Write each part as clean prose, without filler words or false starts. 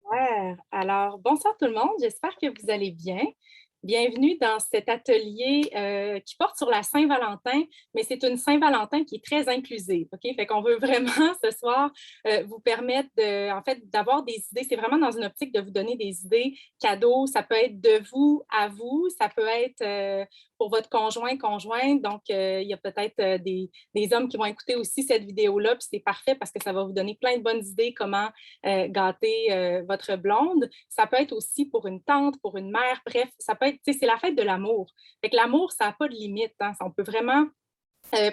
Super. Alors, bonsoir tout le monde, j'espère que vous allez bien. Bienvenue dans cet atelier qui porte sur la Saint-Valentin, mais c'est une Saint-Valentin qui est très inclusive. OK? Fait qu'on veut vraiment ce soir vous permettre en fait, d'avoir des idées. C'est vraiment dans une optique de vous donner des idées cadeaux. Ça peut être de vous à vous, ça peut être pour votre conjoint, conjointe. Donc, il y a peut-être des hommes qui vont écouter aussi cette vidéo-là, puis c'est parfait parce que ça va vous donner plein de bonnes idées comment gâter votre blonde. Ça peut être aussi pour une tante, pour une mère, bref, ça peut être, c'est la fête de l'amour. Fait que l'amour, ça n'a pas de limite. Hein. On peut vraiment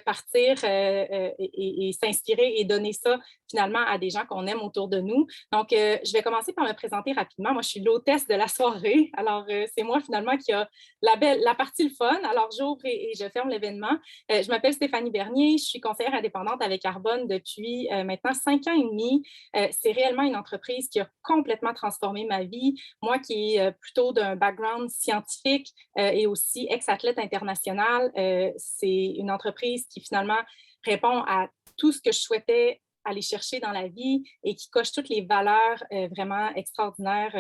partir et s'inspirer et donner ça finalement à des gens qu'on aime autour de nous. Donc, je vais commencer par me présenter rapidement. Moi, je suis l'hôtesse de la soirée. Alors, c'est moi finalement qui a la partie le fun. Alors, j'ouvre et je ferme l'événement. Je m'appelle Stéphanie Bernier. Je suis conseillère indépendante avec Arbonne depuis maintenant 5 ans et demi. C'est réellement une entreprise qui a complètement transformé ma vie. Moi qui est plutôt d'un background scientifique et aussi ex-athlète international, c'est une entreprise qui finalement répond à tout ce que je souhaitais aller chercher dans la vie et qui coche toutes les valeurs vraiment extraordinaires.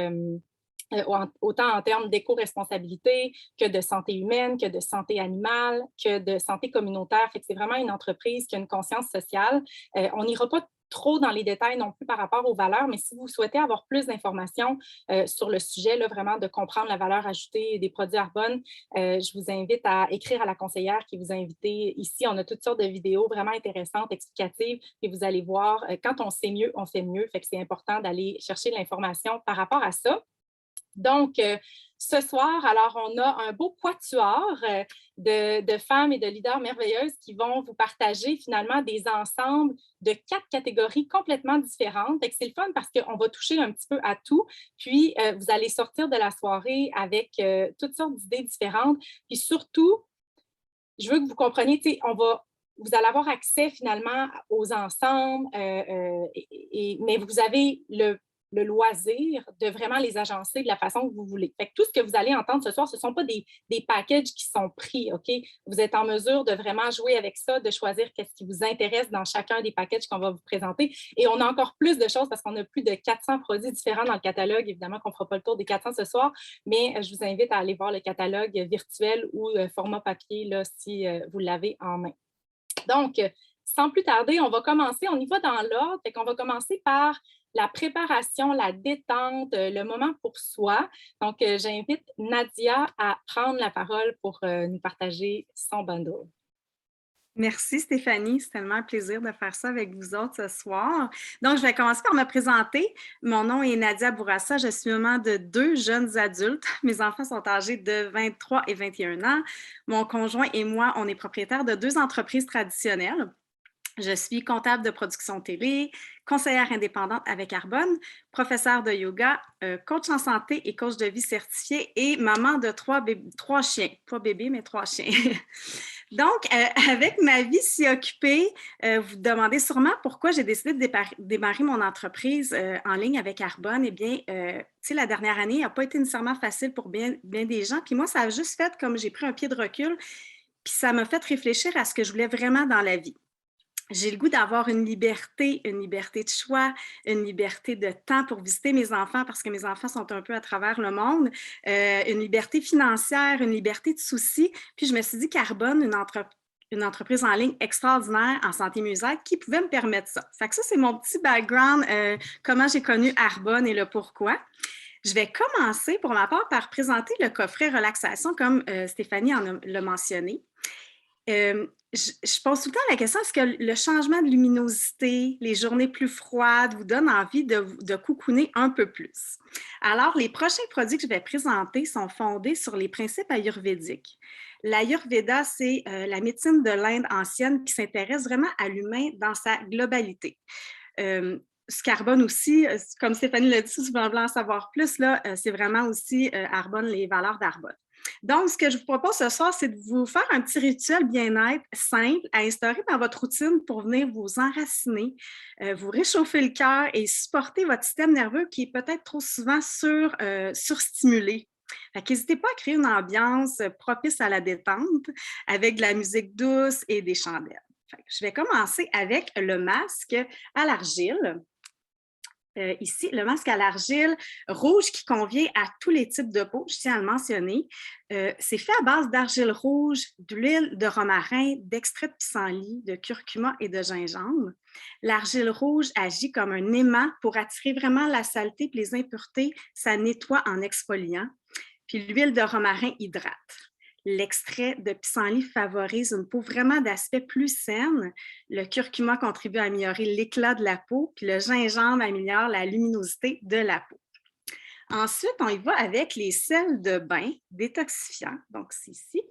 Autant en termes d'éco-responsabilité que de santé humaine, que de santé animale, que de santé communautaire. Fait que c'est vraiment une entreprise qui a une conscience sociale. On n'ira pas trop dans les détails non plus par rapport aux valeurs, mais si vous souhaitez avoir plus d'informations sur le sujet, là, vraiment de comprendre la valeur ajoutée des produits Arbonne, je vous invite à écrire à la conseillère qui vous a invité ici. On a toutes sortes de vidéos vraiment intéressantes, explicatives, et vous allez voir, quand on sait mieux, on fait mieux. Fait que c'est important d'aller chercher de l'information par rapport à ça. Donc, ce soir, alors, on a un beau quatuor de femmes et de leaders merveilleuses qui vont vous partager finalement des ensembles de 4 catégories complètement différentes. C'est le fun parce qu'on va toucher un petit peu à tout. Puis, vous allez sortir de la soirée avec toutes sortes d'idées différentes. Puis surtout, je veux que vous compreniez, vous allez avoir accès finalement aux ensembles, mais vous avez le loisir de vraiment les agencer de la façon que vous voulez. Fait que tout ce que vous allez entendre ce soir, ce ne sont pas des packages qui sont pris, OK? Vous êtes en mesure de vraiment jouer avec ça, de choisir qu'est-ce qui vous intéresse dans chacun des packages qu'on va vous présenter. Et on a encore plus de choses parce qu'on a plus de 400 produits différents dans le catalogue. Évidemment qu'on ne fera pas le tour des 400 ce soir, mais je vous invite à aller voir le catalogue virtuel ou format papier là, si vous l'avez en main. Donc, sans plus tarder, on va commencer, on y va dans l'ordre. Fait qu'on va commencer par la préparation, la détente, le moment pour soi. Donc, j'invite Nadia à prendre la parole pour nous partager son bundle. Merci Stéphanie, c'est tellement un plaisir de faire ça avec vous autres ce soir. Donc, je vais commencer par me présenter. Mon nom est Nadia Bourassa, je suis maman de 2 jeunes adultes. Mes enfants sont âgés de 23 et 21 ans. Mon conjoint et moi, on est propriétaires de 2 entreprises traditionnelles. Je suis comptable de production télé, conseillère indépendante avec Arbonne, professeure de yoga, coach en santé et coach de vie certifié et maman de 3 chiens. Pas bébés, mais 3 chiens. Donc, avec ma vie si occupée, vous vous demandez sûrement pourquoi j'ai décidé de démarrer mon entreprise en ligne avec Arbonne. Eh bien, tu sais, la dernière année n'a pas été nécessairement facile pour bien des gens. Puis moi, ça a juste fait comme j'ai pris un pied de recul, puis ça m'a fait réfléchir à ce que je voulais vraiment dans la vie. J'ai le goût d'avoir une liberté de choix, une liberté de temps pour visiter mes enfants parce que mes enfants sont un peu à travers le monde, une liberté financière, une liberté de soucis. Puis je me suis dit qu'Arbonne, une entreprise en ligne extraordinaire en santé mieux-être qui pouvait me permettre ça. Fait que ça, c'est mon petit background, comment j'ai connu Arbonne et le pourquoi. Je vais commencer pour ma part par présenter le coffret relaxation comme Stéphanie l'a mentionné. Je pose tout le temps la question, est-ce que le changement de luminosité, les journées plus froides vous donnent envie de cocooner un peu plus? Alors, les prochains produits que je vais présenter sont fondés sur les principes ayurvédiques. L'Ayurveda, c'est la médecine de l'Inde ancienne qui s'intéresse vraiment à l'humain dans sa globalité. Ce qu'Arbonne aussi, comme Stéphanie l'a dit, si vous voulez en savoir plus, là, c'est vraiment aussi Arbonne, les valeurs d'Arbonne. Donc, ce que je vous propose ce soir, c'est de vous faire un petit rituel bien-être simple à instaurer dans votre routine pour venir vous enraciner, vous réchauffer le cœur et supporter votre système nerveux qui est peut-être trop souvent surstimulé. N'hésitez pas à créer une ambiance propice à la détente avec de la musique douce et des chandelles. Je vais commencer avec le masque à l'argile. Ici, le masque à l'argile rouge qui convient à tous les types de peau, je tiens à le mentionner. C'est fait à base d'argile rouge, d'huile de romarin, d'extrait de pissenlit, de curcuma et de gingembre. L'argile rouge agit comme un aimant pour attirer vraiment la saleté et les impuretés. Ça nettoie en exfoliant. Puis l'huile de romarin hydrate. L'extrait de pissenlit favorise une peau vraiment d'aspect plus saine. Le curcuma contribue à améliorer l'éclat de la peau, puis le gingembre améliore la luminosité de la peau. Ensuite, on y va avec les sels de bain détoxifiants. Donc, c'est ici.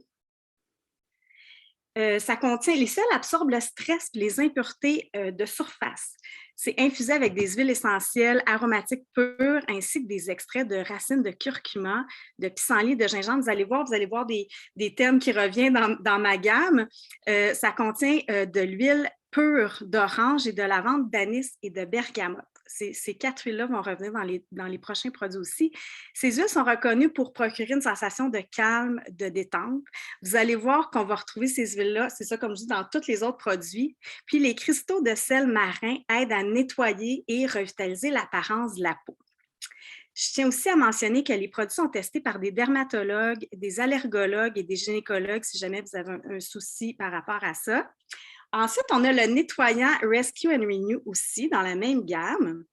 Ça contient, les sels absorbent le stress et les impuretés de surface. C'est infusé avec des huiles essentielles aromatiques pures ainsi que des extraits de racines de curcuma, de pissenlit, de gingembre. Vous allez voir des termes qui reviennent dans ma gamme. Ça contient de l'huile pure d'orange et de lavande, d'anis et de bergamote. Ces 4 huiles-là vont revenir dans les prochains produits aussi. Ces huiles sont reconnues pour procurer une sensation de calme, de détente. Vous allez voir qu'on va retrouver ces huiles-là, c'est ça comme je dis, dans tous les autres produits. Puis les cristaux de sel marin aident à nettoyer et revitaliser l'apparence de la peau. Je tiens aussi à mentionner que les produits sont testés par des dermatologues, des allergologues et des gynécologues si jamais vous avez un souci par rapport à ça. Ensuite, on a le nettoyant Rescue and Renew aussi dans la même gamme.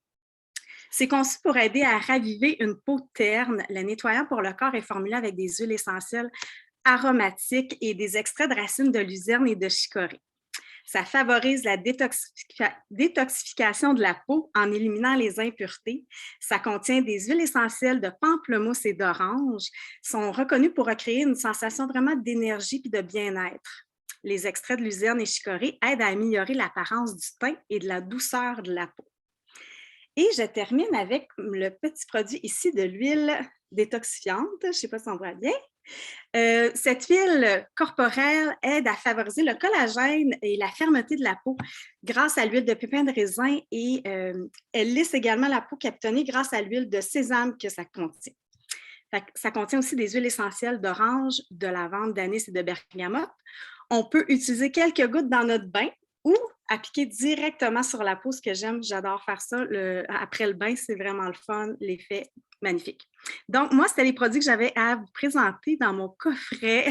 C'est conçu pour aider à raviver une peau terne. Le nettoyant pour le corps est formulé avec des huiles essentielles aromatiques et des extraits de racines de luzerne et de chicorée. Ça favorise la détoxification de la peau en éliminant les impuretés. Ça contient des huiles essentielles de pamplemousse et d'orange. Ils sont reconnus pour recréer une sensation vraiment d'énergie et de bien-être. Les extraits de luzerne et chicorée aident à améliorer l'apparence du teint et de la douceur de la peau. Et je termine avec le petit produit ici de l'huile détoxifiante. Je ne sais pas si on voit bien. Cette huile corporelle aide à favoriser le collagène et la fermeté de la peau grâce à l'huile de pépins de raisin et elle lisse également la peau capitonnée grâce à l'huile de sésame que ça contient. Ça contient aussi des huiles essentielles d'orange, de lavande, d'anis et de bergamote. On peut utiliser quelques gouttes dans notre bain ou appliquer directement sur la peau, ce que j'aime, j'adore faire ça. Après le bain, c'est vraiment le fun, l'effet magnifique. Donc, moi, c'était les produits que j'avais à vous présenter dans mon coffret,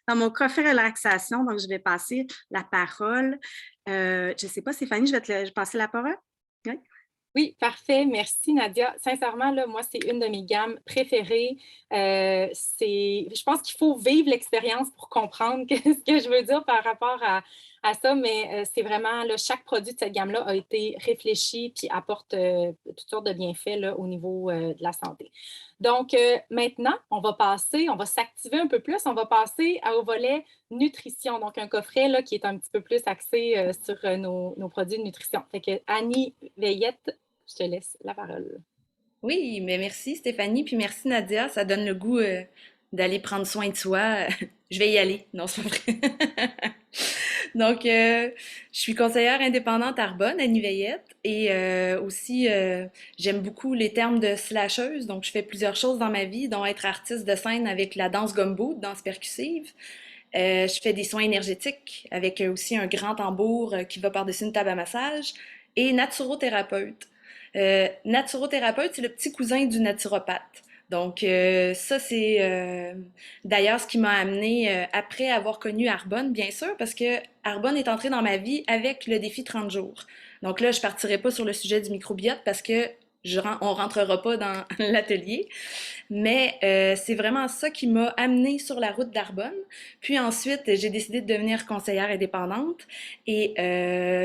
dans mon coffret relaxation. Donc, je vais passer la parole. Je ne sais pas, Stéphanie, je vais te passer la parole. Oui. Oui, parfait. Merci, Nadia. Sincèrement, là, moi, c'est une de mes gammes préférées. Je pense qu'il faut vivre l'expérience pour comprendre ce que je veux dire par rapport à ça, mais c'est vraiment, là, chaque produit de cette gamme-là a été réfléchi puis apporte toutes sortes de bienfaits là, au niveau de la santé. Donc, maintenant, on va s'activer un peu plus, on va passer au volet nutrition, donc un coffret là, qui est un petit peu plus axé sur nos produits de nutrition. Fait que Annie Veillette, je te laisse la parole. Oui, mais merci Stéphanie, puis merci Nadia, ça donne le goût d'aller prendre soin de soi. Je vais y aller, non, c'est pas vrai. Donc, je suis conseillère indépendante à Arbonne, à Niveillette, et aussi, j'aime beaucoup les termes de slasheuse, donc je fais plusieurs choses dans ma vie, dont être artiste de scène avec la danse gumbo, danse percussive. Je fais des soins énergétiques avec aussi un grand tambour qui va par-dessus une table à massage, et naturothérapeute. Naturothérapeute, c'est le petit cousin du naturopathe. Donc, ça, c'est d'ailleurs ce qui m'a amené après avoir connu Arbonne, bien sûr, parce que Arbonne est entré dans ma vie avec le défi 30 jours. Donc là, je partirai pas sur le sujet du microbiote parce que on rentrera pas dans l'atelier. Mais c'est vraiment ça qui m'a amené sur la route d'Arbonne. Puis ensuite, j'ai décidé de devenir conseillère indépendante et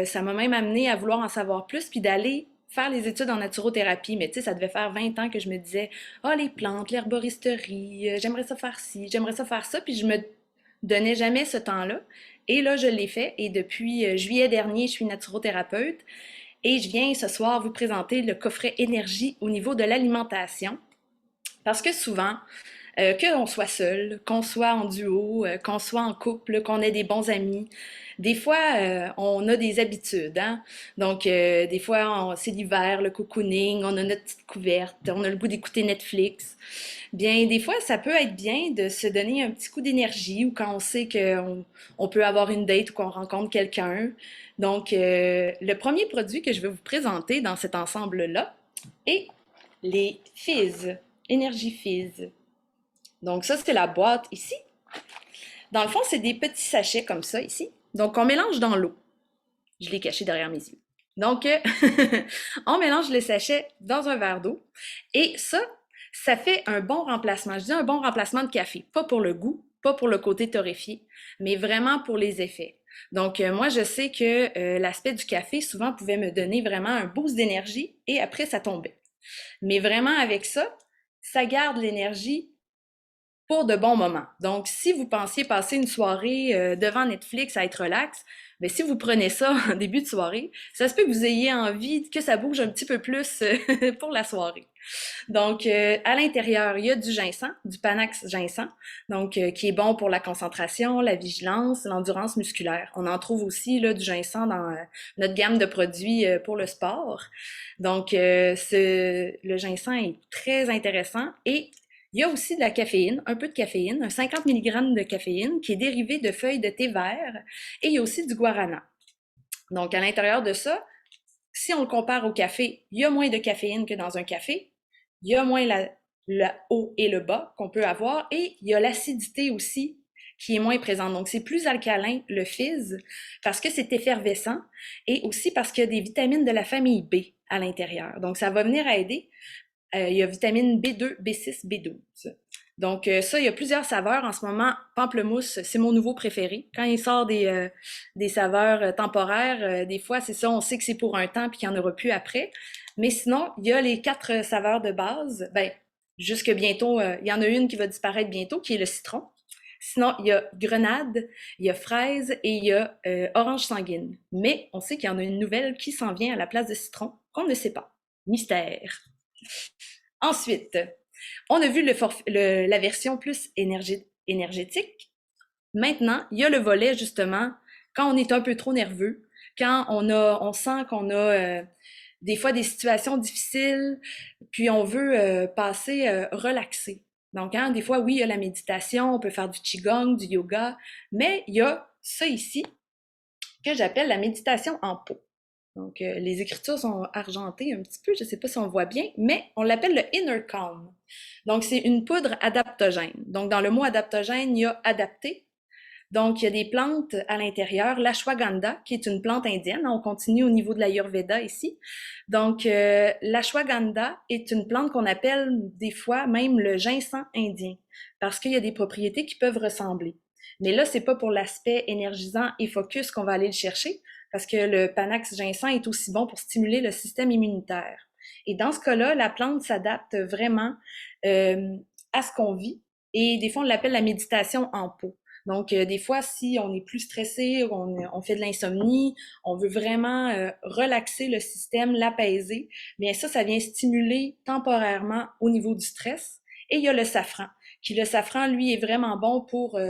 ça m'a même amené à vouloir en savoir plus puis d'aller faire les études en naturothérapie. Mais tu sais, ça devait faire 20 ans que je me disais, ah, les plantes, l'herboristerie, j'aimerais ça faire ci, j'aimerais ça faire ça. Puis je me donnais jamais ce temps-là. Et là, je l'ai fait. Et depuis juillet dernier, je suis naturothérapeute. Et je viens ce soir vous présenter le coffret énergie au niveau de l'alimentation. Parce que souvent, qu'on soit seul, qu'on soit en duo, qu'on soit en couple, qu'on ait des bons amis, des fois, on a des habitudes, hein? Donc, des fois, c'est l'hiver, le cocooning, on a notre petite couverte, on a le goût d'écouter Netflix. Bien, des fois, ça peut être bien de se donner un petit coup d'énergie ou quand on sait qu'on peut avoir une date ou qu'on rencontre quelqu'un. Donc, le premier produit que je vais vous présenter dans cet ensemble-là, et les fizz, énergie fizz. Donc ça, c'est la boîte ici. Dans le fond, c'est des petits sachets comme ça ici. Donc on mélange dans l'eau. Je l'ai caché derrière mes yeux. Donc, on mélange les sachets dans un verre d'eau et ça fait un bon remplacement. Je dis un bon remplacement de café, pas pour le goût, pas pour le côté torréfié, mais vraiment pour les effets. Donc, moi, je sais que l'aspect du café, souvent, pouvait me donner vraiment un boost d'énergie et après, ça tombait. Mais vraiment, avec ça, ça garde l'énergie pour de bons moments. Donc, si vous pensiez passer une soirée devant Netflix à être relax, mais si vous prenez ça en début de soirée, ça se peut que vous ayez envie que ça bouge un petit peu plus pour la soirée. Donc, à l'intérieur, il y a du ginseng, du Panax ginseng, donc qui est bon pour la concentration, la vigilance, l'endurance musculaire. On en trouve aussi là, du ginseng dans notre gamme de produits pour le sport. Donc, le ginseng est très intéressant et il y a aussi de la caféine, un peu de caféine, un 50 mg de caféine qui est dérivé de feuilles de thé vert et il y a aussi du guarana. Donc, à l'intérieur de ça, si on le compare au café, il y a moins de caféine que dans un café, il y a moins le haut et le bas qu'on peut avoir et il y a l'acidité aussi qui est moins présente. Donc, c'est plus alcalin, le fizz, parce que c'est effervescent et aussi parce qu'il y a des vitamines de la famille B à l'intérieur. Donc, ça va venir aider. Il y a vitamine B2, B6, B12. Donc ça, il y a plusieurs saveurs. En ce moment, pamplemousse, c'est mon nouveau préféré. Quand il sort des saveurs temporaires, des fois, c'est ça, on sait que c'est pour un temps puis qu'il n'y en aura plus après. Mais sinon, il y a les 4 saveurs de base. Ben, jusque bientôt, il y en a une qui va disparaître bientôt, qui est le citron. Sinon, il y a grenade, il y a fraise et il y a orange sanguine. Mais on sait qu'il y en a une nouvelle qui s'en vient à la place de citron, qu'on ne sait pas. Mystère. Ensuite, on a vu la version plus énergétique. Maintenant, il y a le volet, justement, quand on est un peu trop nerveux, quand on sent qu'on a des fois des situations difficiles, puis on veut passer relaxé. Donc, des fois, oui, il y a la méditation, on peut faire du qigong, du yoga, mais il y a ça ici que j'appelle la méditation en pot. Donc, les écritures sont argentées un petit peu, je ne sais pas si on voit bien, mais on l'appelle le Inner Calm. Donc, c'est une poudre adaptogène. Donc, dans le mot adaptogène, il y a adapté. Donc, il y a des plantes à l'intérieur. L'ashwagandha, qui est une plante indienne. On continue au niveau de l'Ayurveda ici. Donc, l'ashwagandha est une plante qu'on appelle des fois même le ginseng indien, parce qu'il y a des propriétés qui peuvent ressembler. Mais là, c'est pas pour l'aspect énergisant et focus qu'on va aller le chercher, parce que le Panax ginseng est aussi bon pour stimuler le système immunitaire. Et dans ce cas-là, la plante s'adapte vraiment à ce qu'on vit. Et des fois, on l'appelle la méditation en pot. Donc, des fois, si on est plus stressé, on fait de l'insomnie, on veut vraiment relaxer le système, l'apaiser, bien ça vient stimuler temporairement au niveau du stress. Et il y a le safran, le safran, lui, est vraiment bon pour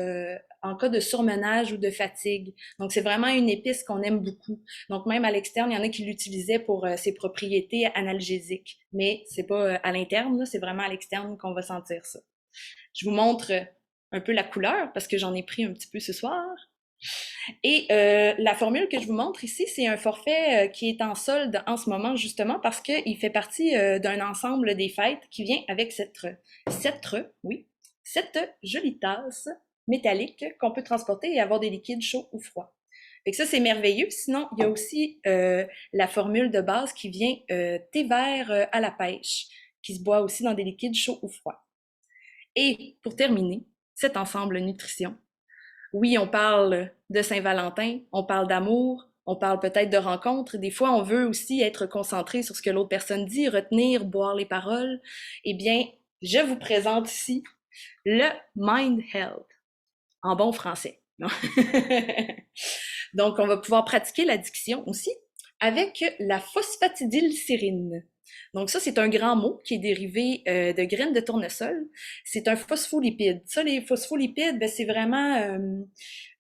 en cas de surmenage ou de fatigue. Donc, c'est vraiment une épice qu'on aime beaucoup. Donc, même à l'externe, il y en a qui l'utilisaient pour ses propriétés analgésiques. Mais c'est pas à l'interne, c'est vraiment à l'externe qu'on va sentir ça. Je vous montre un peu la couleur parce que j'en ai pris un petit peu ce soir. Et la formule que je vous montre ici, c'est un forfait qui est en solde en ce moment justement parce qu'il fait partie d'un ensemble des fêtes qui vient avec cette jolie tasse métallique qu'on peut transporter et avoir des liquides chauds ou froids. Fait que ça, c'est merveilleux. Sinon, il y a aussi la formule de base qui vient thé vert à la pêche, qui se boit aussi dans des liquides chauds ou froids. Et pour terminer, cet ensemble nutrition, oui, on parle de Saint-Valentin, on parle d'amour, on parle peut-être de rencontres. Des fois, on veut aussi être concentré sur ce que l'autre personne dit, retenir, boire les paroles. Eh bien, je vous présente ici le Mind Health, en bon français. Donc, on va pouvoir pratiquer l'addiction aussi avec la phosphatidylsérine. Donc ça, c'est un grand mot qui est dérivé de graines de tournesol. C'est un phospholipide. Ça, les phospholipides, ben, c'est vraiment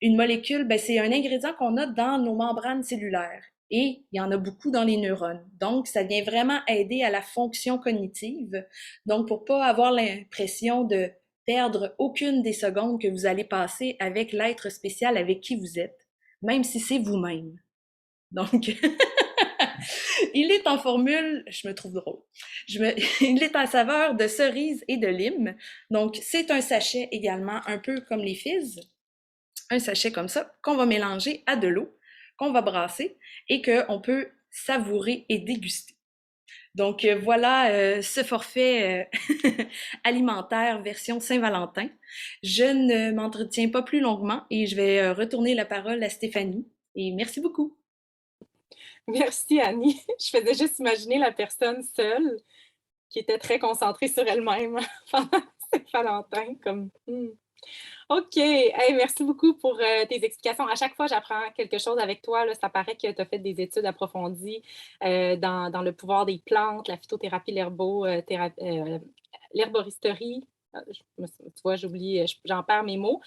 une molécule, ben, c'est un ingrédient qu'on a dans nos membranes cellulaires. Et il y en a beaucoup dans les neurones. Donc, ça vient vraiment aider à la fonction cognitive. Donc, pour pas avoir l'impression de perdre aucune des secondes que vous allez passer avec l'être spécial avec qui vous êtes, même si c'est vous-même. Donc, Il est en formule, je me trouve drôle, il est à saveur de cerise et de lime. Donc, c'est un sachet également, un peu comme les fizz, un sachet comme ça, qu'on va mélanger à de l'eau, qu'on va brasser et qu'on peut savourer et déguster. Donc voilà ce forfait alimentaire version Saint-Valentin. Je ne m'entretiens pas plus longuement et je vais retourner la parole à Stéphanie. Et merci beaucoup. Merci, Annie. Je faisais juste imaginer la personne seule qui était très concentrée sur elle-même pendant Saint-Valentin. OK. Hey, merci beaucoup pour tes explications. À chaque fois, j'apprends quelque chose avec toi. Là, ça paraît que tu as fait des études approfondies dans le pouvoir des plantes, la phytothérapie, l'herboristerie. Tu vois, j'oublie, j'en perds mes mots.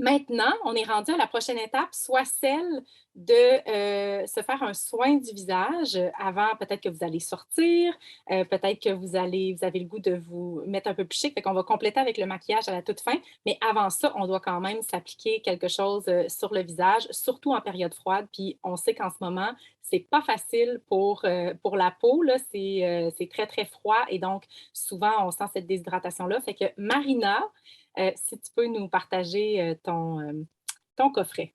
Maintenant, on est rendu à la prochaine étape, soit celle de se faire un soin du visage avant, peut-être que vous allez sortir, peut-être que vous avez le goût de vous mettre un peu plus chic, fait qu'on va compléter avec le maquillage à la toute fin, mais avant ça, on doit quand même s'appliquer quelque chose sur le visage, surtout en période froide, puis on sait qu'en ce moment, c'est pas facile pour la peau, là, c'est très, très froid et donc souvent, on sent cette déshydratation-là, fait que Marina, si tu peux nous partager ton coffret.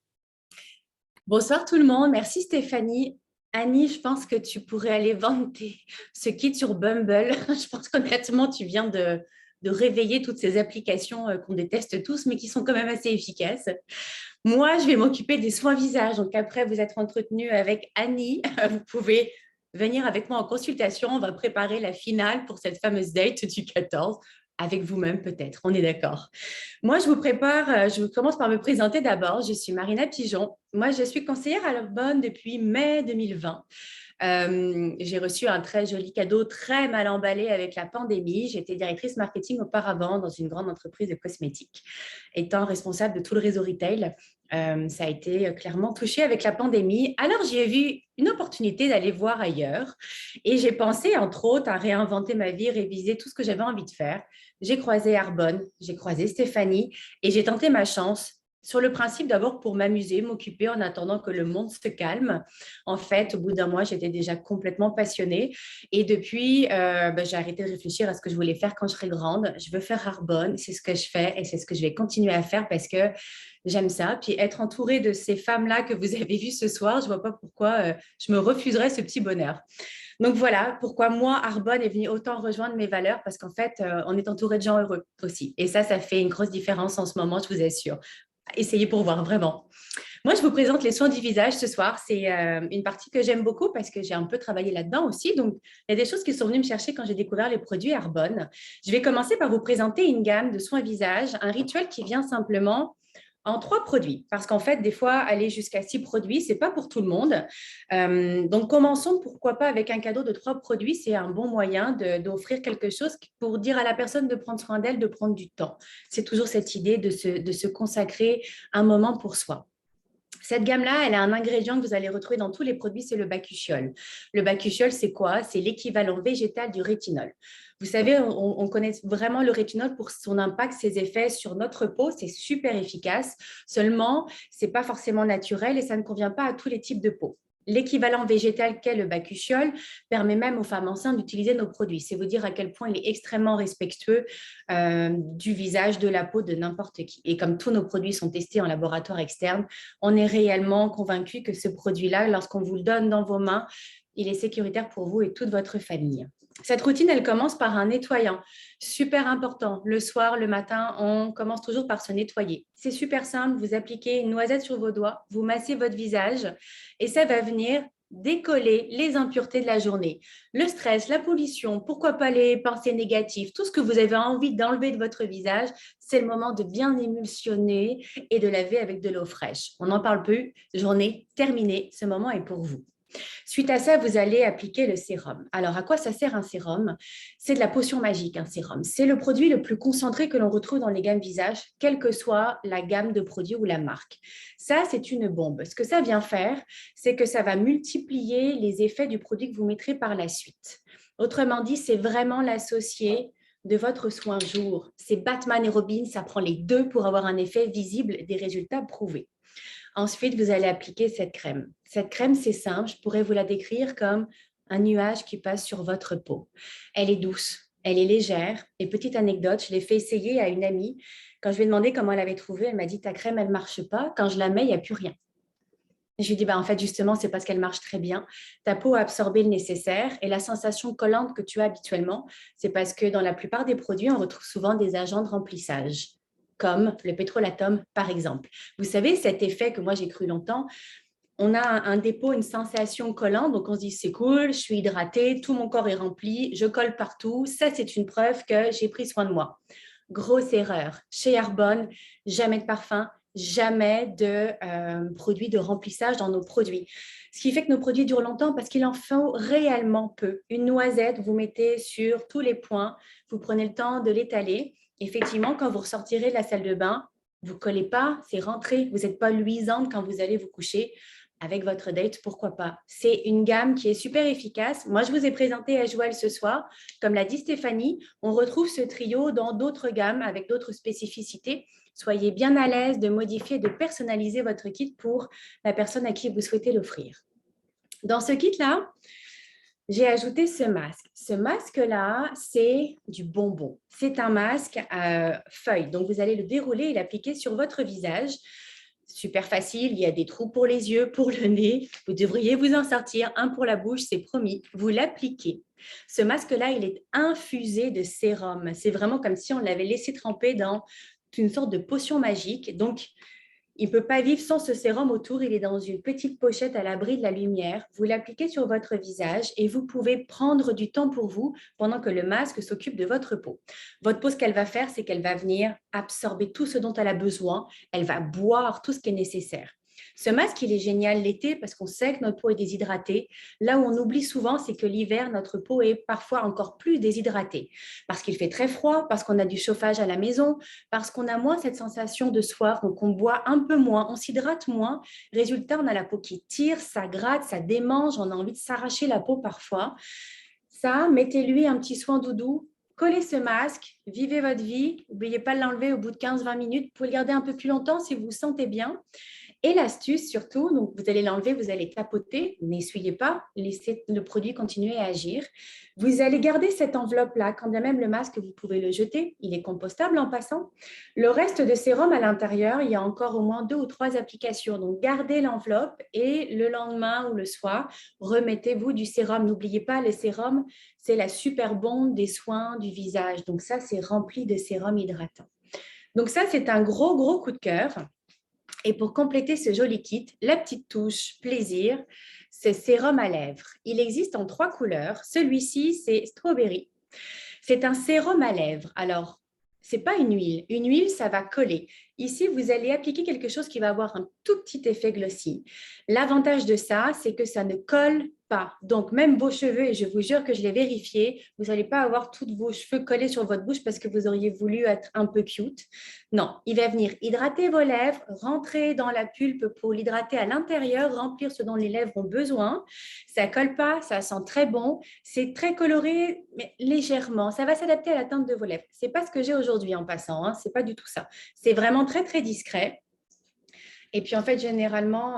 Bonsoir tout le monde, merci Stéphanie. Annie, je pense que tu pourrais aller vendre ce kit sur Bumble. Je pense qu'honnêtement, tu viens de réveiller toutes ces applications qu'on déteste tous, mais qui sont quand même assez efficaces. Moi, je vais m'occuper des soins visage. Donc après vous être entretenu avec Annie, vous pouvez venir avec moi en consultation. On va préparer la finale pour cette fameuse date du 14. Avec vous-même peut-être, on est d'accord. Moi, je commence par me présenter d'abord. Je suis Marina Pigeon. Moi, je suis conseillère à l'Arbonne depuis mai 2020. J'ai reçu un très joli cadeau, très mal emballé avec la pandémie. J'étais directrice marketing auparavant dans une grande entreprise de cosmétiques. Étant responsable de tout le réseau retail, ça a été clairement touché avec la pandémie. Alors, j'ai vu une opportunité d'aller voir ailleurs et j'ai pensé, entre autres, à réinventer ma vie, réviser tout ce que j'avais envie de faire. J'ai croisé Arbonne, j'ai croisé Stéphanie et j'ai tenté ma chance sur le principe d'abord pour m'amuser, m'occuper en attendant que le monde se calme. En fait, au bout d'un mois, j'étais déjà complètement passionnée et depuis, j'ai arrêté de réfléchir à ce que je voulais faire quand je serai grande. Je veux faire Arbonne, c'est ce que je fais et c'est ce que je vais continuer à faire parce que j'aime ça. Puis être entourée de ces femmes-là que vous avez vues ce soir, je ne vois pas pourquoi je me refuserais ce petit bonheur. Donc voilà pourquoi moi, Arbonne est venue autant rejoindre mes valeurs parce qu'en fait, on est entouré de gens heureux aussi. Et ça fait une grosse différence en ce moment, je vous assure. Essayez pour voir, vraiment. Moi, je vous présente les soins du visage ce soir. C'est une partie que j'aime beaucoup parce que j'ai un peu travaillé là-dedans aussi. Donc, il y a des choses qui sont venues me chercher quand j'ai découvert les produits Arbonne. Je vais commencer par vous présenter une gamme de soins visage, un rituel qui vient simplement en 3 produits, parce qu'en fait, des fois, aller jusqu'à 6 produits, ce n'est pas pour tout le monde. Donc, commençons, pourquoi pas, avec un cadeau de 3 produits. C'est un bon moyen d'offrir quelque chose pour dire à la personne de prendre soin d'elle, de prendre du temps. C'est toujours cette idée de se consacrer un moment pour soi. Cette gamme-là, elle a un ingrédient que vous allez retrouver dans tous les produits, c'est le bakuchiol. Le bakuchiol, c'est quoi? C'est l'équivalent végétal du rétinol. Vous savez, on connaît vraiment le rétinol pour son impact, ses effets sur notre peau. C'est super efficace. Seulement, ce n'est pas forcément naturel et ça ne convient pas à tous les types de peau. L'équivalent végétal qu'est le bakuchiol permet même aux femmes enceintes d'utiliser nos produits. C'est vous dire à quel point il est extrêmement respectueux du visage, de la peau de n'importe qui. Et comme tous nos produits sont testés en laboratoire externe, on est réellement convaincu que ce produit-là, lorsqu'on vous le donne dans vos mains, il est sécuritaire pour vous et toute votre famille. Cette routine, elle commence par un nettoyant. Super important. Le soir, le matin, on commence toujours par se nettoyer. C'est super simple. Vous appliquez une noisette sur vos doigts, vous massez votre visage et ça va venir décoller les impuretés de la journée. Le stress, la pollution, pourquoi pas les pensées négatives, tout ce que vous avez envie d'enlever de votre visage, c'est le moment de bien émulsionner et de laver avec de l'eau fraîche. On n'en parle plus. Journée terminée. Ce moment est pour vous. Suite à ça, vous allez appliquer le sérum. Alors, à quoi ça sert un sérum? C'est de la potion magique, un sérum. C'est le produit le plus concentré que l'on retrouve dans les gammes visage, quelle que soit la gamme de produits ou la marque. Ça, c'est une bombe. Ce que ça vient faire, c'est que ça va multiplier les effets du produit que vous mettrez par la suite. Autrement dit, c'est vraiment l'associé de votre soin jour. C'est Batman et Robin, ça prend les deux pour avoir un effet visible, des résultats prouvés. Ensuite, vous allez appliquer cette crème. Cette crème, c'est simple, je pourrais vous la décrire comme un nuage qui passe sur votre peau. Elle est douce, elle est légère. Et petite anecdote, je l'ai fait essayer à une amie. Quand je lui ai demandé comment elle avait trouvé, elle m'a dit, ta crème, elle ne marche pas. Quand je la mets, il n'y a plus rien. Je lui dis, en fait, justement, c'est parce qu'elle marche très bien. Ta peau a absorbé le nécessaire et la sensation collante que tu as habituellement, c'est parce que dans la plupart des produits, on retrouve souvent des agents de remplissage, comme le pétrolatum, par exemple. Vous savez, cet effet que moi, j'ai cru longtemps, on a un dépôt, une sensation collante, donc on se dit, c'est cool, je suis hydratée, tout mon corps est rempli, je colle partout. Ça, c'est une preuve que j'ai pris soin de moi. Grosse erreur. Chez Arbonne, jamais de parfum, jamais de produits de remplissage dans nos produits. Ce qui fait que nos produits durent longtemps parce qu'il en faut réellement peu. Une noisette, vous mettez sur tous les points, vous prenez le temps de l'étaler. Effectivement, quand vous ressortirez de la salle de bain, vous ne collez pas, c'est rentré. Vous n'êtes pas luisante quand vous allez vous coucher. Avec votre date, pourquoi pas? C'est une gamme qui est super efficace. Moi, je vous ai présenté Edgewell ce soir. Comme l'a dit Stéphanie, on retrouve ce trio dans d'autres gammes avec d'autres spécificités. Soyez bien à l'aise de modifier, de personnaliser votre kit pour la personne à qui vous souhaitez l'offrir. Dans ce kit-là, j'ai ajouté ce masque. Ce masque-là, c'est du bonbon. C'est un masque à feuilles. Donc, vous allez le dérouler et l'appliquer sur votre visage. Super facile, il y a des trous pour les yeux, pour le nez. Vous devriez vous en sortir. Un pour la bouche, c'est promis. Vous l'appliquez. Ce masque-là, il est infusé de sérum. C'est vraiment comme si on l'avait laissé tremper dans une sorte de potion magique. Donc, il ne peut pas vivre sans ce sérum autour. Il est dans une petite pochette à l'abri de la lumière. Vous l'appliquez sur votre visage et vous pouvez prendre du temps pour vous pendant que le masque s'occupe de votre peau. Votre peau, ce qu'elle va faire, c'est qu'elle va venir absorber tout ce dont elle a besoin. Elle va boire tout ce qui est nécessaire. Ce masque, il est génial l'été parce qu'on sait que notre peau est déshydratée. Là où on oublie souvent, c'est que l'hiver, notre peau est parfois encore plus déshydratée parce qu'il fait très froid, parce qu'on a du chauffage à la maison, parce qu'on a moins cette sensation de soif, donc on boit un peu moins, on s'hydrate moins. Résultat, on a la peau qui tire, ça gratte, ça démange, on a envie de s'arracher la peau parfois. Ça, mettez-lui un petit soin doudou. Collez ce masque, vivez votre vie. N'oubliez pas de l'enlever au bout de 15-20 minutes. Vous pouvez le garder un peu plus longtemps si vous vous sentez bien. Et l'astuce surtout, donc vous allez l'enlever, vous allez tapoter, n'essuyez pas, laissez le produit continuer à agir. Vous allez garder cette enveloppe-là, quand bien même le masque, vous pouvez le jeter, il est compostable en passant. Le reste de sérum à l'intérieur, il y a encore au moins 2 ou 3 applications. Donc gardez l'enveloppe et le lendemain ou le soir, remettez-vous du sérum. N'oubliez pas, le sérum, c'est la super bombe des soins du visage. Donc ça, c'est rempli de sérum hydratant. Donc ça, c'est un gros, gros coup de cœur. Et pour compléter ce joli kit, la petite touche plaisir, c'est sérum à lèvres. Il existe en 3 couleurs. Celui-ci, c'est strawberry. C'est un sérum à lèvres. Alors, ce n'est pas une huile. Une huile, ça va coller. Ici, vous allez appliquer quelque chose qui va avoir un tout petit effet glossy. L'avantage de ça, c'est que ça ne colle pas. Donc, même vos cheveux, et je vous jure que je l'ai vérifié, vous n'allez pas avoir tous vos cheveux collés sur votre bouche parce que vous auriez voulu être un peu cute. Non, il va venir hydrater vos lèvres, rentrer dans la pulpe pour l'hydrater à l'intérieur, remplir ce dont les lèvres ont besoin. Ça ne colle pas, ça sent très bon. C'est très coloré, mais légèrement. Ça va s'adapter à la teinte de vos lèvres. Ce n'est pas ce que j'ai aujourd'hui en passant, hein. Ce n'est pas du tout ça. C'est vraiment très, très discret. Et puis, en fait, généralement,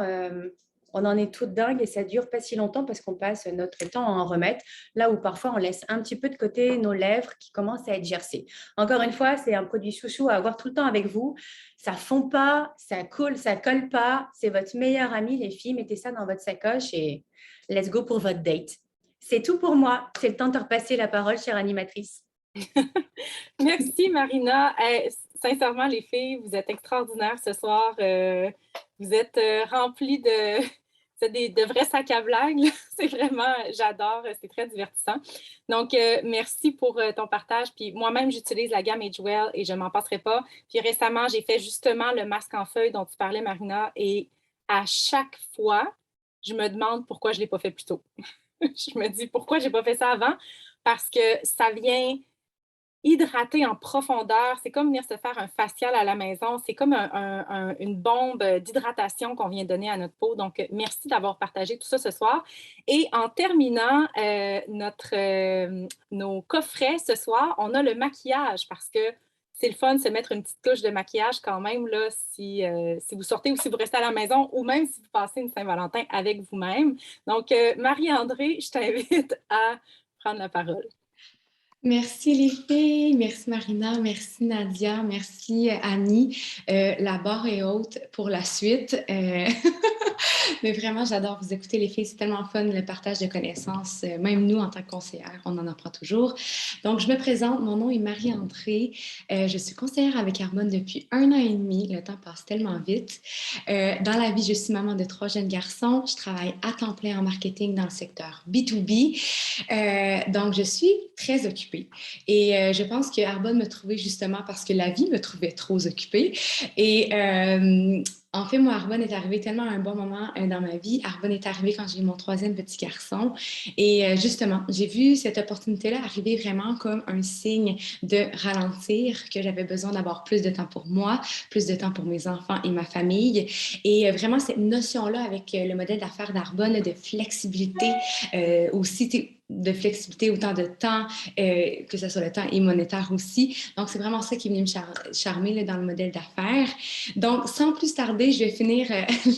on en est toutes dingues et ça ne dure pas si longtemps parce qu'on passe notre temps à en remettre, là où parfois on laisse un petit peu de côté nos lèvres qui commencent à être gercées. Encore une fois, c'est un produit chouchou à avoir tout le temps avec vous. Ça ne fond pas, ça coule, ça ne colle pas. C'est votre meilleur ami, les filles. Mettez ça dans votre sacoche et let's go pour votre date. C'est tout pour moi. C'est le temps de te repasser la parole, chère animatrice. Merci, Marina. Sincèrement, les filles, vous êtes extraordinaires ce soir. Vous êtes remplies de vrais sacs à blagues. C'est vraiment, j'adore, c'est très divertissant. Donc, merci pour ton partage. Puis moi-même, j'utilise la gamme Edgewell et je ne m'en passerai pas. Puis récemment, j'ai fait justement le masque en feuilles dont tu parlais, Marina, et à chaque fois, je me demande pourquoi je ne l'ai pas fait plus tôt. Je me dis pourquoi je n'ai pas fait ça avant? Parce que ça vient hydrater en profondeur. C'est comme venir se faire un facial à la maison. C'est comme une bombe d'hydratation qu'on vient donner à notre peau. Donc, merci d'avoir partagé tout ça ce soir. Et en terminant nos coffrets ce soir, on a le maquillage parce que c'est le fun de se mettre une petite couche de maquillage quand même, là, si vous sortez ou si vous restez à la maison ou même si vous passez une Saint-Valentin avec vous-même. Donc, Marie-André, je t'invite à prendre la parole. Merci les filles, merci Marina, merci Nadia, merci Annie. La barre est haute pour la suite. Mais vraiment, j'adore vous écouter les filles, c'est tellement fun le partage de connaissances. Même nous, en tant que conseillère, on en apprend toujours. Donc, je me présente, mon nom est Marie-André. Je suis conseillère avec Arbonne depuis 1 an et demi. Le temps passe tellement vite. Dans la vie, je suis maman de 3 jeunes garçons. Je travaille à temps plein en marketing dans le secteur B2B. Donc, je suis très occupée. Et je pense que Arbonne me trouvait justement parce que la vie me trouvait trop occupée. Et en fait, moi, Arbonne est arrivé tellement à un bon moment dans ma vie. Arbonne est arrivé quand j'ai eu mon 3e petit garçon. Et justement, j'ai vu cette opportunité-là arriver vraiment comme un signe de ralentir, que j'avais besoin d'avoir plus de temps pour moi, plus de temps pour mes enfants et ma famille. Et vraiment, cette notion-là avec le modèle d'affaires d'Arbonne de flexibilité, aussi de flexibilité, autant de temps, que ce soit le temps et monétaire aussi. Donc, c'est vraiment ça qui est venu me charmer là, dans le modèle d'affaires. Donc, sans plus tarder, je vais finir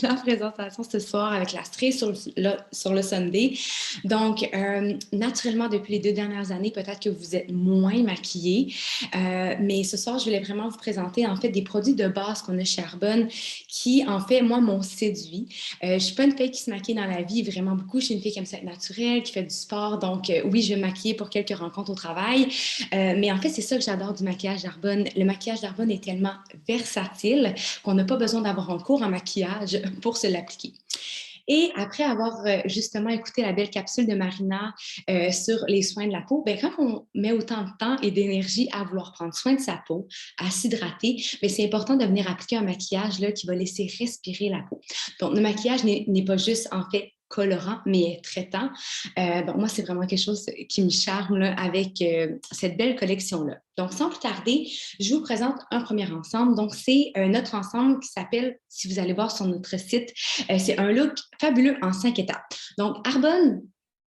la présentation ce soir avec la cerise sur le sundae. Donc, naturellement, depuis les 2 dernières années, peut-être que vous êtes moins maquillés, mais ce soir, je voulais vraiment vous présenter en fait des produits de base qu'on a chez Arbonne qui, en fait, moi, m'ont séduit. Je ne suis pas une fille qui se maquille dans la vie vraiment beaucoup. Je suis une fille qui aime ça être naturelle, qui fait du sport. Donc, oui, je vais me maquiller pour quelques rencontres au travail. Mais en fait, c'est ça que j'adore du maquillage d'Arbonne. Le maquillage d'Arbonne est tellement versatile qu'on n'a pas besoin d'avoir un cours en maquillage pour se l'appliquer. Et après avoir justement écouté la belle capsule de Marina sur les soins de la peau, bien, quand on met autant de temps et d'énergie à vouloir prendre soin de sa peau, à s'hydrater, bien, c'est important de venir appliquer un maquillage là, qui va laisser respirer la peau. Donc, le maquillage n'est pas juste en fait colorant, mais traitant. Donc, moi, c'est vraiment quelque chose qui me charme là, avec cette belle collection-là. Donc, sans plus tarder, je vous présente un premier ensemble. Donc, c'est notre ensemble qui s'appelle, si vous allez voir sur notre site, c'est un look fabuleux en 5 étapes. Donc, Arbonne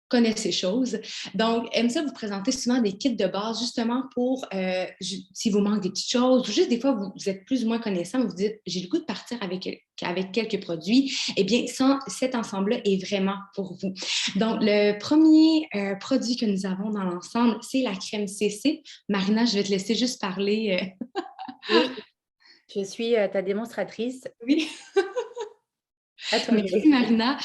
connaît ces choses. Donc, aime ça vous présenter souvent des kits de base justement pour, si vous manque des petites choses ou juste des fois, vous êtes plus ou moins connaissant, vous dites, j'ai le goût de partir avec quelques produits. Eh bien, cet ensemble-là est vraiment pour vous. Donc, le premier produit que nous avons dans l'ensemble, c'est la crème CC. Marina, je vais te laisser juste parler. Oui, je suis ta démonstratrice. Oui. À toi, Merci Marina.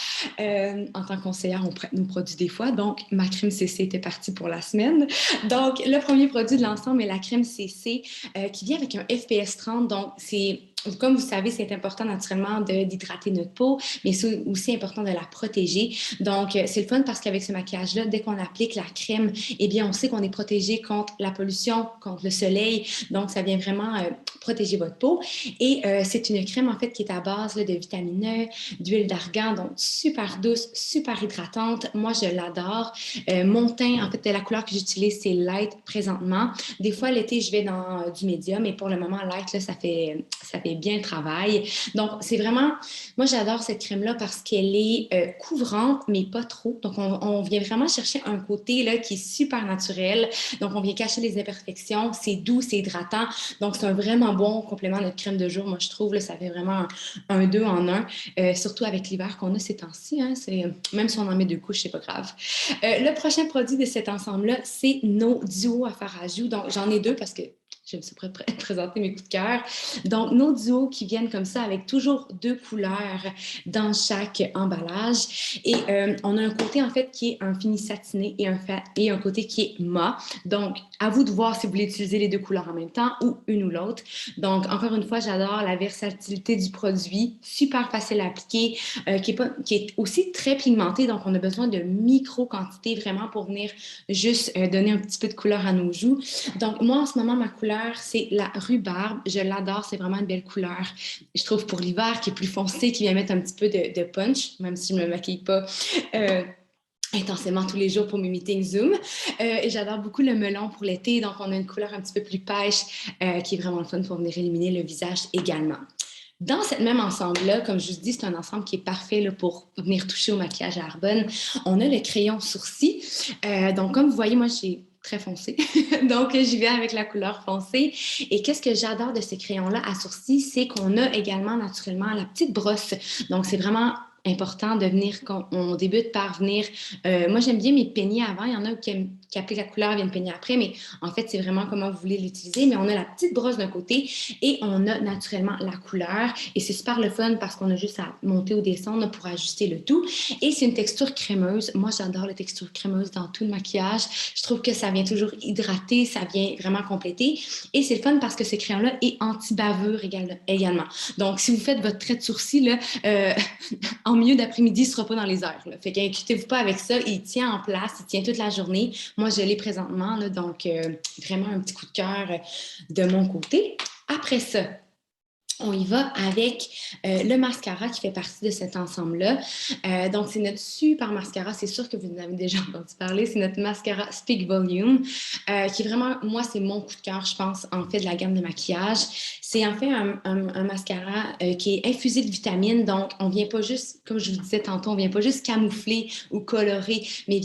En tant que conseillère, on prête nos produits des fois. Donc, ma crème CC était partie pour la semaine. Donc, le premier produit de l'ensemble est la crème CC qui vient avec un FPS 30. Donc, comme vous savez, c'est important naturellement d'hydrater notre peau, mais c'est aussi important de la protéger. Donc, c'est le fun parce qu'avec ce maquillage-là, dès qu'on applique la crème, eh bien, on sait qu'on est protégé contre la pollution, contre le soleil. Donc, ça vient vraiment protéger votre peau. Et c'est une crème, en fait, qui est à base là, de vitamine E, d'huile d'argan, donc super douce, super hydratante. Moi, je l'adore. Mon teint, en fait, la couleur que j'utilise, c'est light présentement. Des fois, l'été, je vais dans du médium, mais pour le moment, light, là, ça fait bien le travail. Donc, c'est vraiment... Moi, j'adore cette crème-là parce qu'elle est couvrante, mais pas trop. Donc, on vient vraiment chercher un côté là, qui est super naturel. Donc, on vient cacher les imperfections. C'est doux, c'est hydratant. Donc, c'est un vraiment bon complément à notre crème de jour. Moi, je trouve, là, ça fait vraiment un 2 en 1. Surtout avec l'hiver qu'on a ces temps-ci. Hein, même si on en met 2 couches, c'est pas grave. Le prochain produit de cet ensemble-là, c'est nos duos à faire à joues. Donc, j'en ai 2 parce que je me suis présenter mes coups de cœur. Donc, nos duos qui viennent comme ça avec toujours 2 couleurs dans chaque emballage. Et on a un côté, en fait, qui est un fini satiné et un côté qui est mat. Donc, à vous de voir si vous voulez utiliser les 2 couleurs en même temps ou une ou l'autre. Donc, encore une fois, j'adore la versatilité du produit. Super facile à appliquer, qui est aussi très pigmenté. Donc, on a besoin de micro-quantités vraiment pour venir juste donner un petit peu de couleur à nos joues. Donc, moi, en ce moment, ma couleur, c'est la rhubarbe. Je l'adore, c'est vraiment une belle couleur. Je trouve pour l'hiver, qui est plus foncé, qui vient mettre un petit peu de punch, même si je ne me maquille pas intensément tous les jours pour mes meetings Zoom. Et j'adore beaucoup le melon pour l'été, donc on a une couleur un petit peu plus pêche, qui est vraiment le fun pour venir éliminer le visage également. Dans cette même ensemble-là, comme je vous dis, c'est un ensemble qui est parfait là, pour venir toucher au maquillage à Arbonne. On a le crayon sourcil. Donc, comme vous voyez, moi, j'ai très foncé. Donc, j'y vais avec la couleur foncée. Et qu'est-ce que j'adore de ces crayons-là à sourcils, c'est qu'on a également naturellement la petite brosse. Donc, c'est vraiment important de venir, quand on débute par venir. Moi, j'aime bien mes peignets avant. Il y en a qui appliquent la couleur et viennent peigner après, mais en fait, c'est vraiment comment vous voulez l'utiliser. Mais on a la petite brosse d'un côté et on a naturellement la couleur. Et c'est super le fun parce qu'on a juste à monter ou descendre pour ajuster le tout. Et c'est une texture crémeuse. Moi, j'adore la texture crémeuse dans tout le maquillage. Je trouve que ça vient toujours hydrater, ça vient vraiment compléter. Et c'est le fun parce que ce crayon-là est anti-bavure également. Donc, si vous faites votre trait de sourcil, là, en milieu d'après-midi, il ne sera pas dans les airs. Là. Fait qu'inquiétez-vous pas avec ça. Il tient en place, il tient toute la journée. Moi, je l'ai présentement, là, donc vraiment un petit coup de cœur de mon côté. Après ça, on y va avec le mascara qui fait partie de cet ensemble-là. Donc, c'est notre super mascara. C'est sûr que vous en avez déjà entendu parler. C'est notre mascara Speak Volume, qui est vraiment, moi, c'est mon coup de cœur, je pense, en fait, de la gamme de maquillage. C'est en fait un mascara qui est infusé de vitamines. Donc, on vient pas juste, comme je vous disais tantôt, on vient pas juste camoufler ou colorer, mais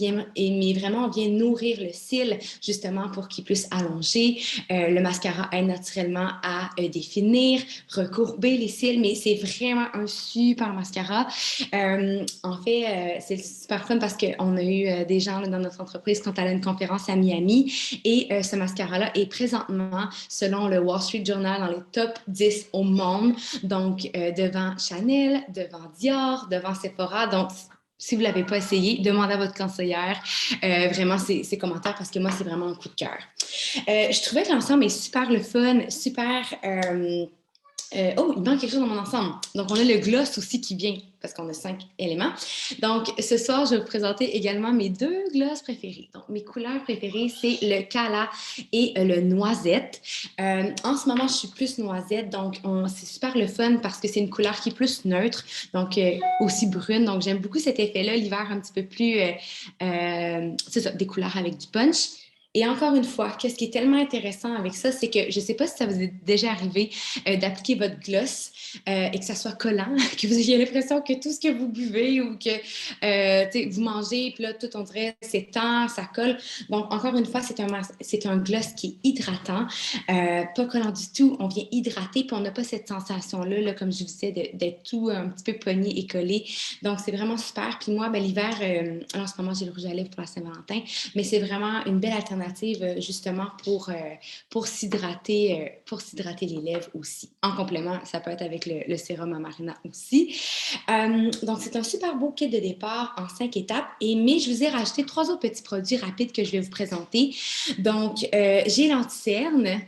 vraiment, on vient nourrir le cil, justement, pour qu'il puisse allonger. Le mascara aide naturellement à définir, recourber les cils, mais c'est vraiment un super mascara. En fait, c'est super fun parce qu'on a eu des gens là, dans notre entreprise quand elle a une conférence à Miami et ce mascara-là est présentement, selon le Wall Street Journal, dans les top 10 au monde. Donc, devant Chanel, devant Dior, devant Sephora. Donc, si vous ne l'avez pas essayé, demandez à votre conseillère vraiment ses commentaires parce que moi, c'est vraiment un coup de cœur. Je trouvais que l'ensemble est super le fun, super... oh, il manque quelque chose dans mon ensemble. Donc, on a le gloss aussi qui vient parce qu'on a 5 éléments. Donc, ce soir, je vais vous présenter également mes 2 glosses préférées. Donc, mes couleurs préférées, c'est le Cala et le Noisette. En ce moment, je suis plus Noisette. Donc, c'est super le fun parce que c'est une couleur qui est plus neutre, donc aussi brune. Donc, j'aime beaucoup cet effet-là. L'hiver, un petit peu plus, c'est ça, des couleurs avec du punch. Et encore une fois, qu'est-ce qui est tellement intéressant avec ça, c'est que je ne sais pas si ça vous est déjà arrivé d'appliquer votre gloss et que ça soit collant, que vous ayez l'impression que tout ce que vous buvez ou que vous mangez, puis là, tout on dirait, c'est tend, ça colle. Donc, encore une fois, c'est un gloss qui est hydratant, pas collant du tout. On vient hydrater, puis on n'a pas cette sensation-là, là, comme je vous disais, d'être tout un petit peu pogné et collé. Donc, c'est vraiment super. Puis moi, ben, l'hiver, en ce moment, j'ai le rouge à lèvres pour la Saint-Valentin, mais c'est vraiment une belle alternative justement pour s'hydrater les lèvres aussi. En complément, ça peut être avec le sérum Amarena aussi. Donc, c'est un super beau kit de départ en 5 étapes. Mais je vous ai rajouté 3 autres petits produits rapides que je vais vous présenter. Donc, j'ai l'anti-cerne.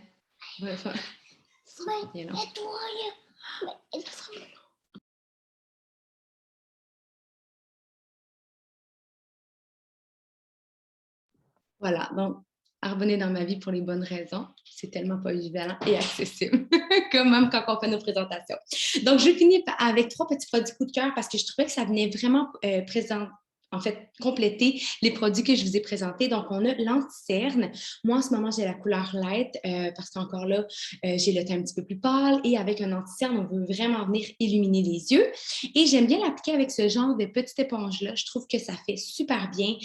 Voilà, donc abonner dans ma vie pour les bonnes raisons. C'est tellement polyvalent et accessible, comme même quand on fait nos présentations. Donc, je finis avec 3 petits produits coup de cœur parce que je trouvais que ça venait vraiment compléter les produits que je vous ai présentés. Donc, on a l'anti-cerne. Moi, en ce moment, j'ai la couleur light parce qu'encore là, j'ai le teint un petit peu plus pâle et avec un anti-cerne, on veut vraiment venir illuminer les yeux. Et j'aime bien l'appliquer avec ce genre de petite éponge-là. Je trouve que ça fait super bien.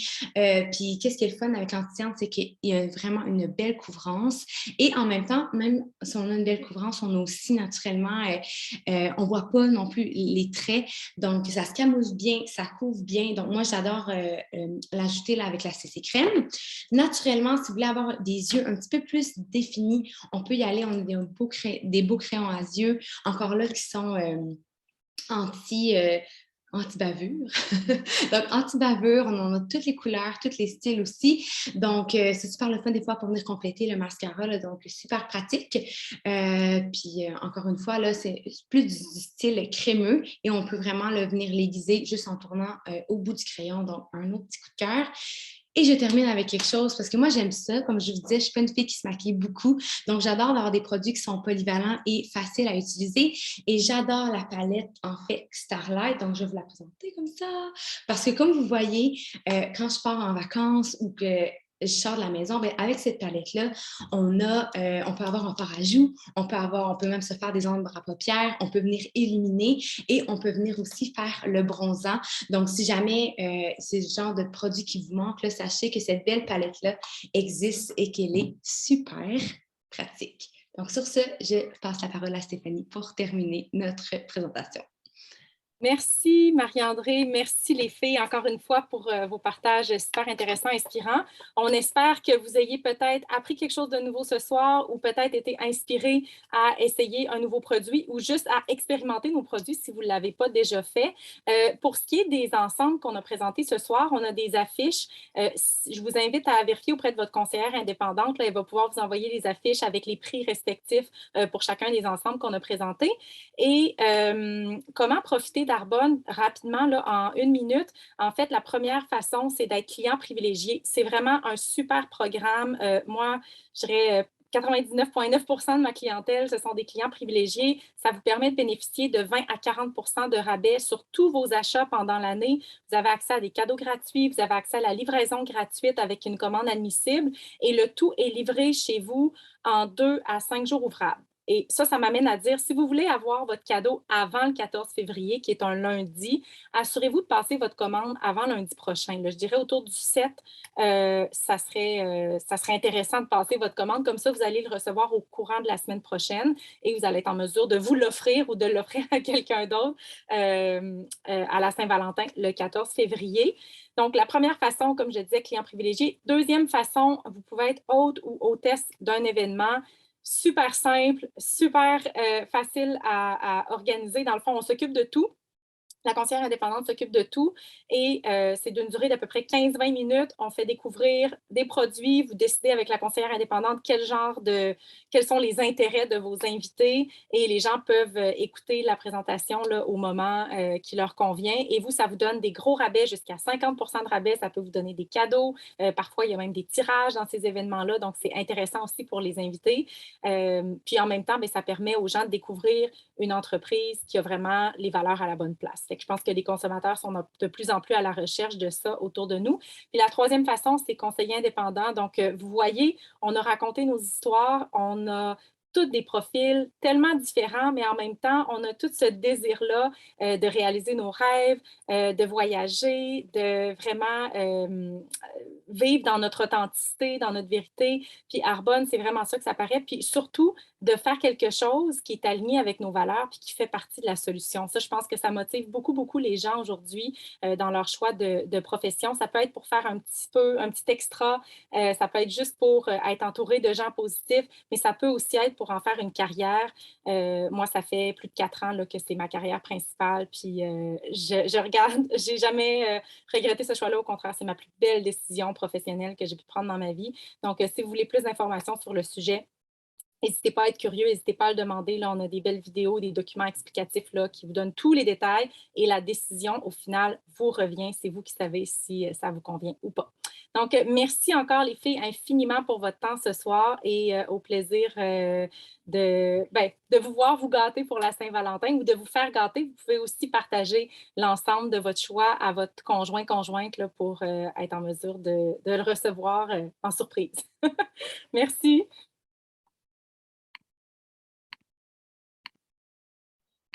Puis, qu'est-ce qui est le fun avec l'anti-cerne, c'est qu'il y a vraiment une belle couvrance. Et en même temps, même si on a une belle couvrance, on a aussi naturellement, on ne voit pas non plus les traits. Donc, ça se camoufle bien, ça couvre bien. Donc, moi, j'adore l'ajouter là, avec la CC Crème. Naturellement, si vous voulez avoir des yeux un petit peu plus définis, on peut y aller. On a des beaux crayons à yeux, encore là, qui sont anti-bavure. Donc, anti-bavure, on en a toutes les couleurs, tous les styles aussi. Donc, c'est super le fun des fois pour venir compléter le mascara. Là, donc, super pratique. Puis, encore une fois, là, c'est plus du style crémeux et on peut vraiment venir l'aiguiser juste en tournant au bout du crayon. Donc, un autre petit coup de cœur. Et je termine avec quelque chose parce que moi, j'aime ça. Comme je vous disais, je ne suis pas une fille qui se maquille beaucoup. Donc, j'adore avoir des produits qui sont polyvalents et faciles à utiliser. Et j'adore la palette, en fait, Starlight. Donc, je vais vous la présenter comme ça. Parce que comme vous voyez, quand je pars en vacances ou que je sors de la maison, ben, avec cette palette-là, on peut avoir un fard à joues, on peut même se faire des ombres à paupières, on peut venir illuminer et on peut venir aussi faire le bronzant. Donc, si jamais c'est le genre de produit qui vous manque, là, sachez que cette belle palette-là existe et qu'elle est super pratique. Donc, sur ce, je passe la parole à Stéphanie pour terminer notre présentation. Merci Marie-André, merci les filles encore une fois pour vos partages super intéressants, inspirants. On espère que vous ayez peut-être appris quelque chose de nouveau ce soir ou peut-être été inspiré à essayer un nouveau produit ou juste à expérimenter nos produits si vous ne l'avez pas déjà fait. Pour ce qui est des ensembles qu'on a présentés ce soir, on a des affiches. Je vous invite à vérifier auprès de votre conseillère indépendante. Là, elle va pouvoir vous envoyer les affiches avec les prix respectifs pour chacun des ensembles qu'on a présentés. Et comment profiter d'Arbonne rapidement, là, en 1 minute? En fait, la première façon, c'est d'être client privilégié. C'est vraiment un super programme. Moi, je dirais 99,9% de ma clientèle, ce sont des clients privilégiés. Ça vous permet de bénéficier de 20 à 40% de rabais sur tous vos achats pendant l'année. Vous avez accès à des cadeaux gratuits, vous avez accès à la livraison gratuite avec une commande admissible et le tout est livré chez vous en 2 à 5 jours ouvrables. Et ça m'amène à dire, si vous voulez avoir votre cadeau avant le 14 février, qui est un lundi, assurez-vous de passer votre commande avant lundi prochain. Là, je dirais autour du 7, ça serait intéressant de passer votre commande. Comme ça, vous allez le recevoir au courant de la semaine prochaine et vous allez être en mesure de vous l'offrir ou de l'offrir à quelqu'un d'autre à la Saint-Valentin le 14 février. Donc, la première façon, comme je disais, client privilégié. Deuxième façon, vous pouvez être hôte ou hôtesse d'un événement. Super simple, super facile à organiser. Dans le fond, on s'occupe de tout. La conseillère indépendante s'occupe de tout et c'est d'une durée d'à peu près 15-20 minutes. On fait découvrir des produits. Vous décidez avec la conseillère indépendante quels sont les intérêts de vos invités et les gens peuvent écouter la présentation là, au moment qui leur convient. Et vous, ça vous donne des gros rabais, jusqu'à 50% de rabais. Ça peut vous donner des cadeaux. Parfois, il y a même des tirages dans ces événements-là. Donc, c'est intéressant aussi pour les invités. Puis en même temps, bien, ça permet aux gens de découvrir une entreprise qui a vraiment les valeurs à la bonne place. Fait que je pense que les consommateurs sont de plus en plus à la recherche de ça autour de nous. Puis la troisième façon, c'est conseiller indépendant. Donc, vous voyez, on a raconté nos histoires, on a tous des profils tellement différents, mais en même temps, on a tout ce désir-là de réaliser nos rêves, de voyager, de vraiment vivre dans notre authenticité, dans notre vérité. Puis Arbonne, c'est vraiment ça que ça paraît. Puis surtout, de faire quelque chose qui est aligné avec nos valeurs puis qui fait partie de la solution. Ça, je pense que ça motive beaucoup, beaucoup les gens aujourd'hui dans leur choix de profession. Ça peut être pour faire un petit extra, ça peut être juste pour être entouré de gens positifs, mais ça peut aussi être pour en faire une carrière. Moi, ça fait plus de 4 ans là, que c'est ma carrière principale, puis je regarde, j'ai jamais regretté ce choix-là. Au contraire, c'est ma plus belle décision professionnelle que j'ai pu prendre dans ma vie. Donc, si vous voulez plus d'informations sur le sujet, n'hésitez pas à être curieux, n'hésitez pas à le demander. Là, on a des belles vidéos, des documents explicatifs là, qui vous donnent tous les détails et la décision, au final, vous revient. C'est vous qui savez si ça vous convient ou pas. Donc, merci encore les filles infiniment pour votre temps ce soir et au plaisir de vous voir vous gâter pour la Saint-Valentin ou de vous faire gâter. Vous pouvez aussi partager l'ensemble de votre choix à votre conjointe là, pour être en mesure de le recevoir en surprise. Merci.